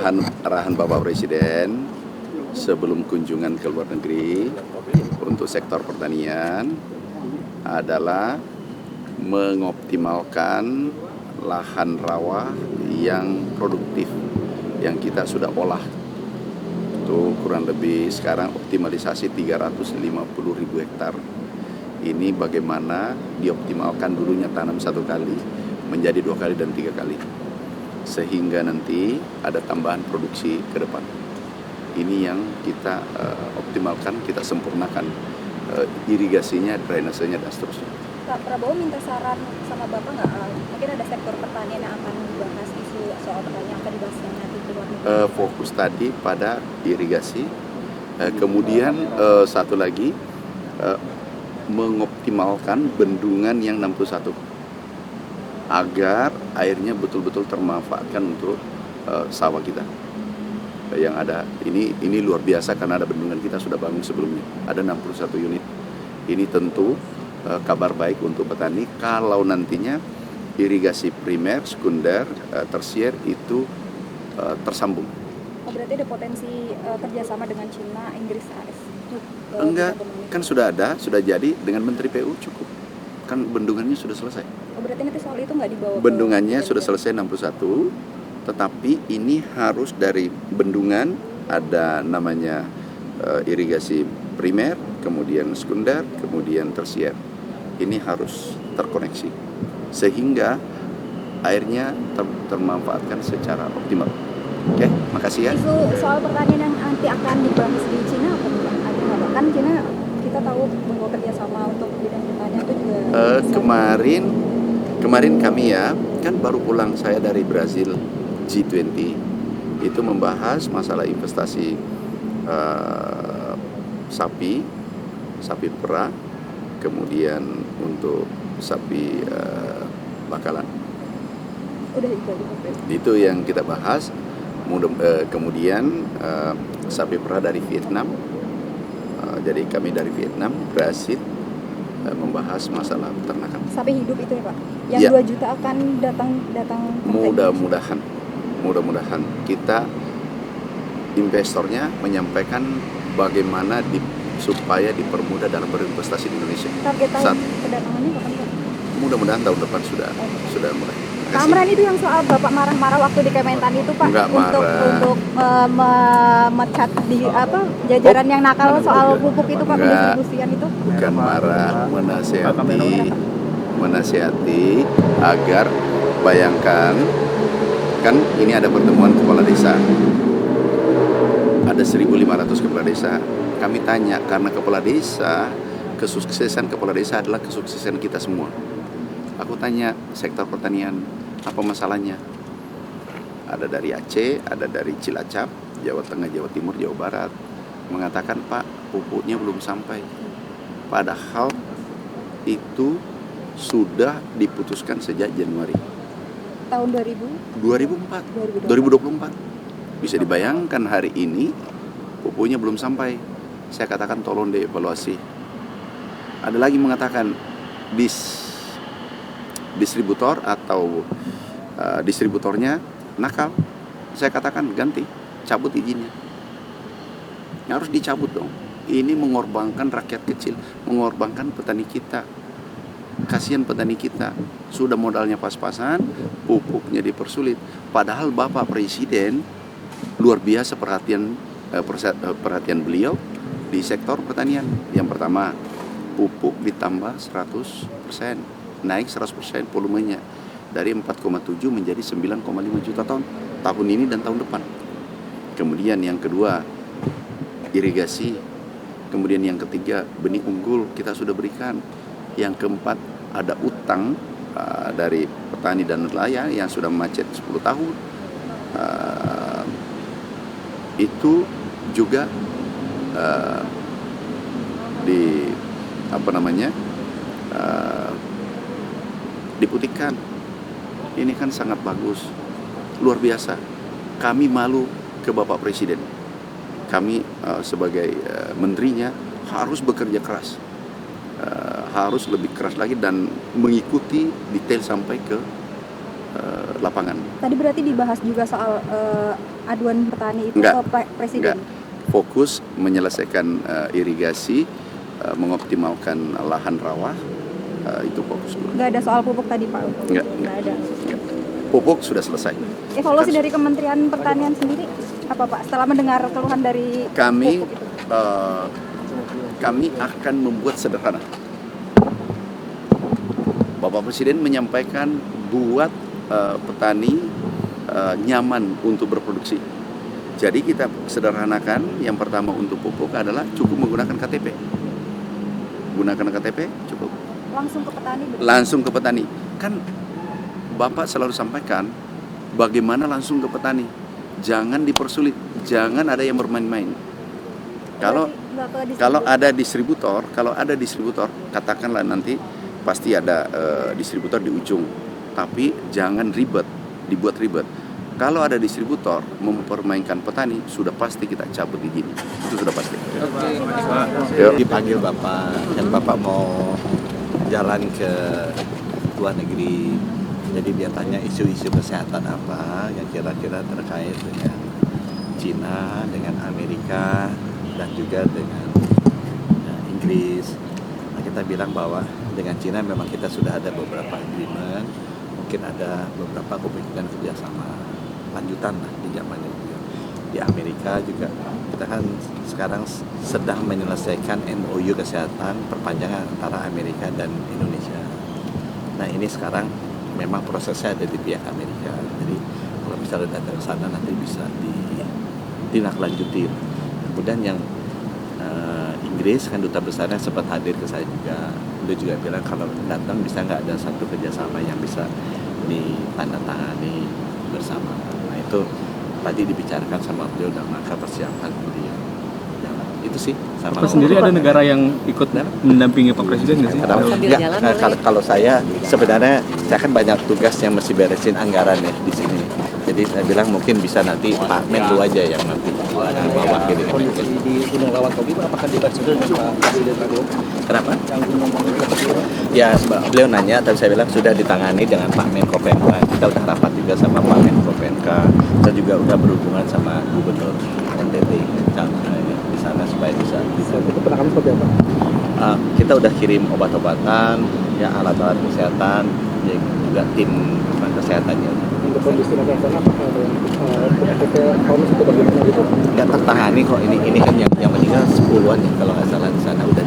arahan Bapak Presiden sebelum kunjungan ke luar negeri untuk sektor pertanian adalah mengoptimalkan lahan rawa yang produktif yang kita sudah olah. Itu kurang lebih sekarang optimalisasi 350.000 hektar. Ini bagaimana dioptimalkan dulunya tanam 1 kali menjadi 2 kali dan 3 kali. Sehingga nanti ada tambahan produksi ke depan. Ini yang kita optimalkan, kita sempurnakan irigasinya, drainasenya dan seterusnya. Pak Prabowo minta saran sama Bapak nggak? Mungkin ada sektor pertanian yang akan dibahas isu soal pertanian yang akan dibahas nanti di luar negeri. Fokus tadi pada irigasi, kemudian satu lagi mengoptimalkan bendungan yang 61 agar airnya betul-betul termanfaatkan untuk sawah kita yang ada. Ini luar biasa karena ada bendungan kita sudah bangun sebelumnya, ada 61 unit. Ini tentu kabar baik untuk petani kalau nantinya irigasi primer, sekunder, tersier itu tersambung. Oh, berarti ada potensi kerjasama dengan Cina, Inggris, AS? Enggak, kan sudah ada, sudah jadi dengan Menteri PU cukup. Kan bendungannya sudah selesai. Oh, berarti nanti soal itu nggak dibawa? Bendungannya sudah selesai 61, tetapi ini harus dari bendungan ada namanya irigasi primer, kemudian sekunder, kemudian tersier. Ini harus terkoneksi sehingga airnya termanfaatkan secara optimal. Oke, makasih ya. Isu soal pertanian yang nanti akan dibahas di Cina apa bukan? Ada nggak, Pak? Kan Cina kita tahu bahwa kerjasama untuk bidang pertanian itu juga kemarin kami ya kan baru pulang saya dari Brazil G20 itu membahas masalah investasi sapi perah, kemudian untuk sapi bakalan. udah Itu yang kita bahas. Kemudian sapi perah dari Vietnam. Jadi kami dari Vietnam, Brazil membahas masalah peternakan. Sapi hidup itu ya Pak? Yang Ya. 2 juta akan datang. Mudah-mudahan kita investornya menyampaikan bagaimana supaya dipermudah dalam berinvestasi di Indonesia. Target tahun kedatangannya kapan Pak? Mudah-mudahan tahun depan sudah mulai. Pak Amran, itu yang soal Bapak marah-marah waktu di Kementan itu Pak, Enggak untuk marah. memecat di jajaran yang nakal soal pupuk itu Pak, Enggak. pendistribusian itu. Bukan marah, menasihati agar bayangkan kan ini ada pertemuan kepala desa. Ada 1.500 kepala desa. Kami tanya karena kepala desa, kesuksesan kepala desa adalah kesuksesan kita semua. Aku tanya sektor pertanian apa masalahnya? Ada dari Aceh, ada dari Cilacap, Jawa Tengah, Jawa Timur, Jawa Barat. Mengatakan Pak, pupuknya belum sampai. Padahal itu sudah diputuskan sejak Januari Tahun 2024. Bisa dibayangkan hari ini pupuknya belum sampai. Saya katakan tolong dievaluasi. Ada lagi mengatakan distributor atau distributornya nakal. Saya katakan ganti, cabut izinnya. Harus dicabut dong. Ini mengorbankan rakyat kecil, mengorbankan petani kita. Kasihan petani kita, sudah modalnya pas-pasan, pupuknya dipersulit. Padahal Bapak Presiden luar biasa perhatian beliau di sektor pertanian. Yang pertama, pupuk ditambah 100%, naik 100% volumenya dari 4,7 menjadi 9,5 juta ton tahun ini dan tahun depan. Kemudian yang kedua, irigasi. Kemudian yang ketiga, benih unggul kita sudah berikan. Yang keempat, ada utang dari petani dan nelayan yang sudah macet 10 tahun. Itu juga diputihkan. Ini kan sangat bagus, luar biasa. Kami malu ke Bapak Presiden. Kami sebagai menterinya harus bekerja keras, harus lebih keras lagi dan mengikuti detail sampai ke lapangan. Tadi berarti dibahas juga soal aduan petani itu Enggak, ke Presiden. Enggak, fokus menyelesaikan irigasi, mengoptimalkan lahan rawa, itu fokus dulu. Nggak ada soal pupuk tadi Pak? Nggak ada. Pupuk sudah selesai. Evaluasi dari Kementerian Pertanian sendiri apa Pak? Setelah mendengar keluhan dari Kami pupuk itu? Kami akan membuat sederhana. Bapak Presiden menyampaikan buat petani nyaman untuk berproduksi. Jadi kita sederhanakan. Yang pertama untuk pupuk adalah cukup menggunakan KTP. Gunakan KTP cukup. Langsung ke petani? Langsung ke petani. Kan Bapak selalu sampaikan bagaimana langsung ke petani. Jangan dipersulit, jangan ada yang bermain-main. Kalau ada distributor, katakanlah nanti pasti ada distributor di ujung. Tapi jangan dibuat ribet. Kalau ada distributor mempermainkan petani, sudah pasti kita cabut izin. Itu sudah pasti. Dipanggil Bapak, dan Bapak mau jalan ke luar negeri. Jadi dia tanya isu-isu kesehatan apa yang kira-kira terkait dengan Cina, dengan Amerika, dan juga dengan Inggris. Nah, kita bilang bahwa dengan Cina memang kita sudah ada beberapa agreement, mungkin ada beberapa kemungkinan kerjasama lanjutan lah di zamannya. Di Amerika juga kita kan sekarang sedang menyelesaikan MOU kesehatan perpanjangan antara Amerika dan Indonesia. Nah ini sekarang memang prosesnya ada di pihak Amerika. Jadi kalau misalnya datang ke sana nanti bisa ditindaklanjuti. Kemudian yang Inggris kan duta besarnya sempat hadir ke saya juga. Dia juga bilang kalau datang bisa nggak ada satu kerjasama yang bisa ditandatangani bersama. Nah itu tadi dibicarakan sama beliau dan maka persiapan beliau. Itu sih. Sama Pak sendiri ada negara yang ikut mendampingi Pak Presiden nggak sih? Kalau saya sebenarnya saya kan banyak tugas yang mesti beresin anggaran ya di sini. Jadi saya bilang mungkin bisa nanti Pak Menlu aja yang nanti bawa ke di Gunung Lawan Tobi apakah dibahas juga dengan Pak Presiden Prabowo? Kenapa? Ya beliau nanya, tapi saya bilang sudah ditangani dengan Pak Menko Pmk. Kita udah rapat juga sama Pak Menko Pmk. Kita juga udah berhubungan sama Gubernur NTT di sana supaya bisa. Untuk penanganan seperti apa? Kita udah kirim obat-obatan, ya alat-alat kesehatan, ya, juga tim kesehatannya. Untuk kondisi masyarakat apakah ada yang kronis itu bagaimana gitu? Nggak tertangani kok, ini kan yang meninggal 10-an ya kalau nggak salah di sana udah